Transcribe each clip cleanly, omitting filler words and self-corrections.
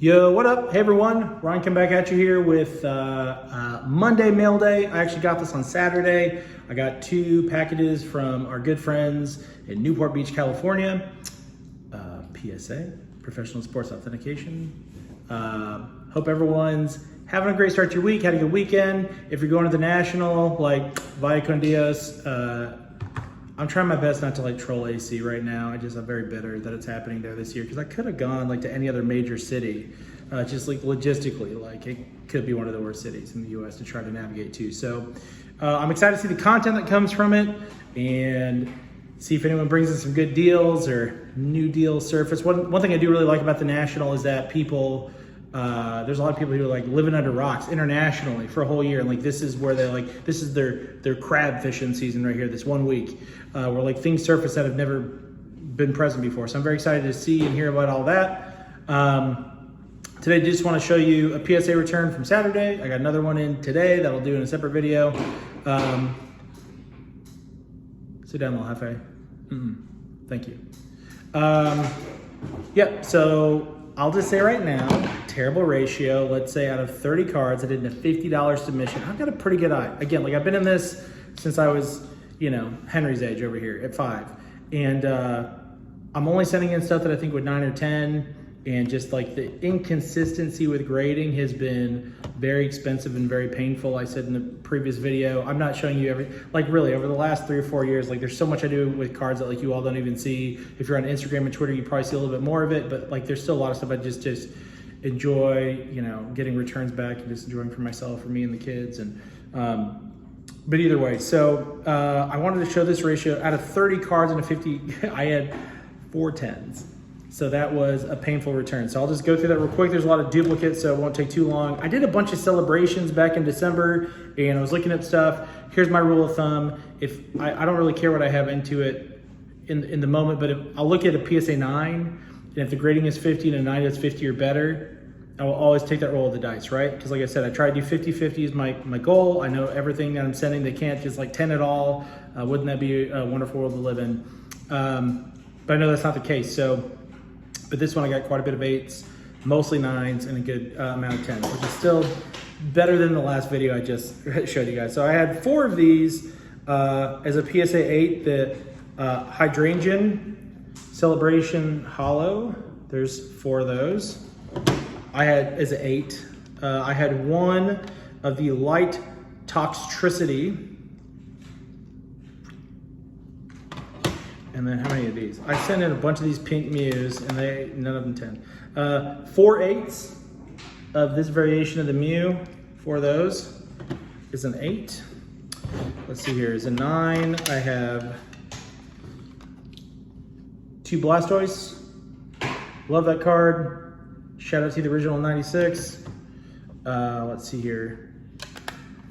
Yo, what up? Hey everyone, Ryan come back at you here with Monday mail day. I actually got this on Saturday. I got 2 packages from our good friends in Newport Beach, California. PSA, Professional Sports Authentication. Hope everyone's having a great start to your week, had a good weekend. If you're going to the National, like Vaya con Dios, I'm trying my best not to like troll AC right now. I'm very bitter that it's happening there this year because I could have gone like to any other major city, just like logistically, like it could be one of the worst cities in the U.S. to try to navigate to. So I'm excited to see the content that comes from it and see if anyone brings in some good deals or new deals surface. One thing I do really like about the National is that people, there's a lot of people who are like living under rocks internationally for a whole year, and like this is where they're like, this is their crab fishing season right here, this 1 week, where like things surface that have never been present before. So I'm very excited to see and hear about all that. Today I just want to show you a PSA return from Saturday. I got another one in today that I'll do in a separate video. Sit down, little Hefe. Thank you. Yep, so I'll just say right now, terrible ratio. Let's say out of 30 cards, I did a $50 submission. I've got a pretty good eye. Again, like I've been in this since I was, Henry's age over here at 5. And I'm only sending in stuff that I think with 9 or 10. And just like the inconsistency with grading has been very expensive and very painful. I said in the previous video, I'm not showing you really over the last 3 or 4 years, like there's so much I do with cards that like you all don't even see. If you're on Instagram and Twitter, you probably see a little bit more of it, but like there's still a lot of stuff I just enjoy, getting returns back and just enjoying for myself, for me and the kids. And but either way, so I wanted to show this ratio. Out of 30 cards in a 50, I had 4 10s. So that was a painful return. So I'll just go through that real quick. There's a lot of duplicates, so it won't take too long. I did a bunch of celebrations back in December, and I was looking up stuff. Here's my rule of thumb. If I don't really care what I have into it in the moment, but if I'll look at a PSA 9, and if the grading is 50 and a 9 is 50 or better, I will always take that roll of the dice, right? Because like I said, I try to do 50-50 is my goal. I know everything that I'm sending, they can't just like 10 at all. Wouldn't that be a wonderful world to live in? But I know that's not the case. But this one I got quite a bit of 8s, mostly 9s, and a good amount of 10s, which is still better than the last video I just showed you guys. So I had 4 of these as a PSA 8, the Hydrangea Celebration Hollow. There's 4 of those. I had as an 8. I had 1 of the Light Toxtricity. And then how many of these? I sent in a bunch of these pink Mews, and none of them 10. 4 8s of this variation of the Mew. 4 of those is an 8. Let's see here, is a 9. I have 2 Blastoise. Love that card. Shout out to the original 96. Let's see here.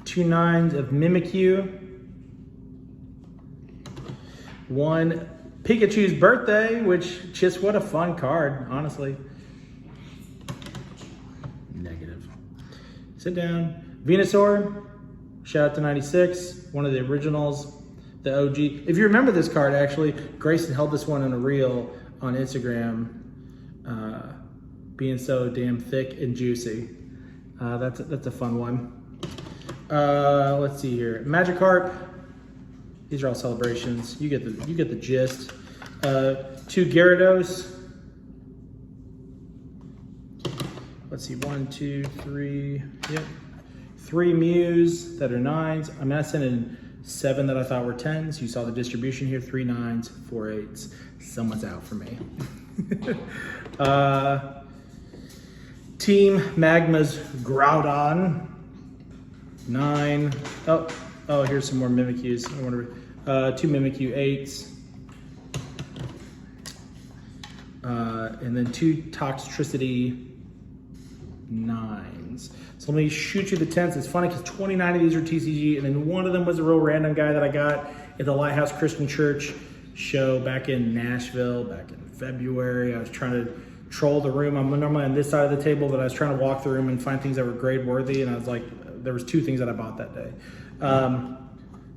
2 9s of Mimikyu. 1 Pikachu's Birthday, which just what a fun card, honestly. Negative. Sit down. Venusaur, shout out to 96, one of the originals, the OG. If you remember this card, actually, Grayson held this one in a reel on Instagram, being so damn thick and juicy. That's a fun one. Let's see here. Magikarp. These are all celebrations. You get the gist. 2 Gyarados. Let's see, 1, 2, 3. Yep. 3 Mews that are 9s. I mean, I sent in 7 that I thought were 10s. You saw the distribution here: 3 9s, 4 8s. Someone's out for me. Team Magma's Groudon. 9. Oh, here's some more Mimikyus. I wonder. 2 Mimikyu 8s. And then 2 Toxtricity 9s. So let me shoot you the 10s. It's funny because 29 of these are TCG, and then 1 of them was a real random guy that I got at the Lighthouse Christian Church show back in Nashville back in February. I was trying to troll the room. I'm normally on this side of the table, but I was trying to walk the room and find things that were grade worthy, and I was like, there was 2 things that I bought that day.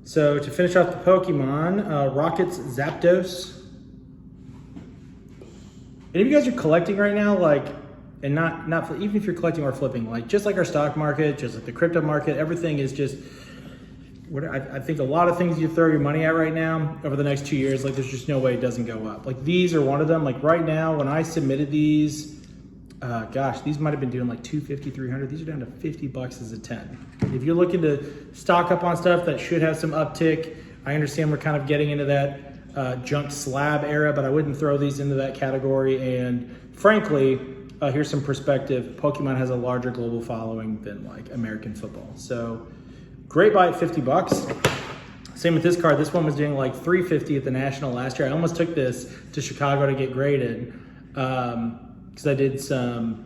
So to finish off the Pokemon, Rocket's Zapdos. Any of you guys are collecting right now? Like, and not even if you're collecting or flipping, like just like our stock market, just like the crypto market, everything is just. I think a lot of things you throw your money at right now over the next 2 years, like there's just no way it doesn't go up. Like these are one of them. Like right now, when I submitted these, these might have been doing like $250, $300. These are down to $50 as a 10. If you're looking to stock up on stuff that should have some uptick, I understand we're kind of getting into that junk slab era, but I wouldn't throw these into that category. And frankly, here's some perspective. Pokemon has a larger global following than like American football. So great buy at $50. Same with this card. This one was doing like $350 at the National last year. I almost took this to Chicago to get graded because I did some.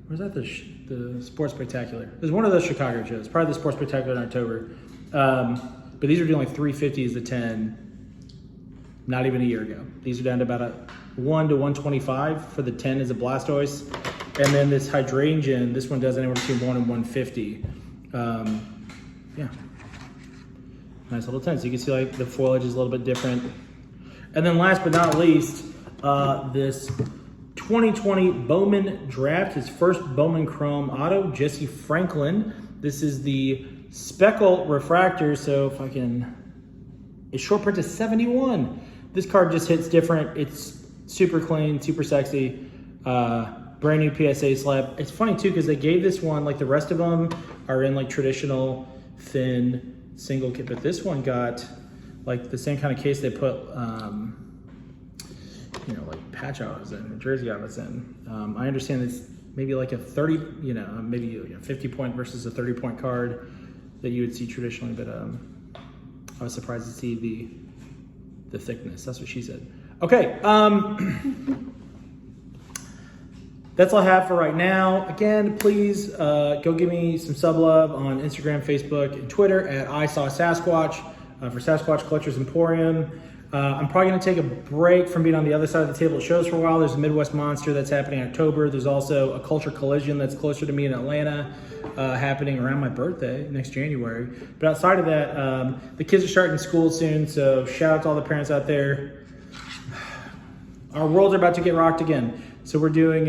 Where's that? The Sports Spectacular. It was one of those Chicago shows. Probably the Sports Spectacular in October. But these are doing like $350 as a 10. Not even a year ago. These are down to about a 1 to 125 for the 10 as a Blastoise, and then this Hydrangea. This one does anywhere between 1 and 150. Yeah, nice little 10. So you can see like the foliage is a little bit different. And then last but not least, this 2020 Bowman Draft, his first Bowman Chrome Auto, Jesse Franklin. This is the Speckle Refractor. So if I can, it's short print to 71. This card just hits different. It's super clean, super sexy. Brand new PSA slab. It's funny too because they gave this one, like the rest of them are in like traditional thin single kit, but this one got like the same kind of case they put like patch autos in, jersey autos in. I understand it's maybe like a 30, maybe a 50 point versus a 30 point card that you would see traditionally, but I was surprised to see the thickness. That's what she said. Okay, that's all I have for right now. Again, please go give me some sub love on Instagram, Facebook, and Twitter at ISawSasquatch for Sasquatch Collectors Emporium. I'm probably going to take a break from being on the other side of the table at shows for a while. There's a Midwest Monster that's happening in October. There's also a Culture Collision that's closer to me in Atlanta happening around my birthday next January. But outside of that, the kids are starting school soon, so shout out to all the parents out there. Our worlds are about to get rocked again. So we're doing,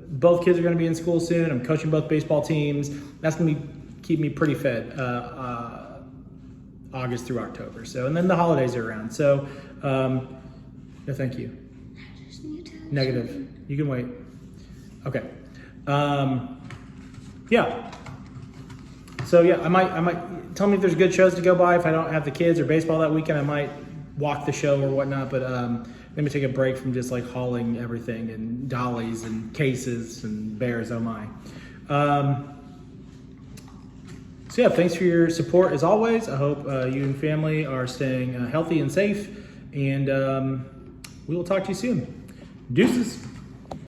both kids are going to be in school soon. I'm coaching both baseball teams. That's going to keep me pretty fed August through October. So, and then the holidays are around. So, no, thank you. Negative. You can wait. Okay. Yeah. So yeah, I might tell me if there's good shows to go by. If I don't have the kids or baseball that weekend, I might walk the show or whatnot. But let me take a break from just like hauling everything and dollies and cases and bears. Oh my. So yeah, thanks for your support as always. I hope you and family are staying healthy and safe, and we will talk to you soon. Deuces.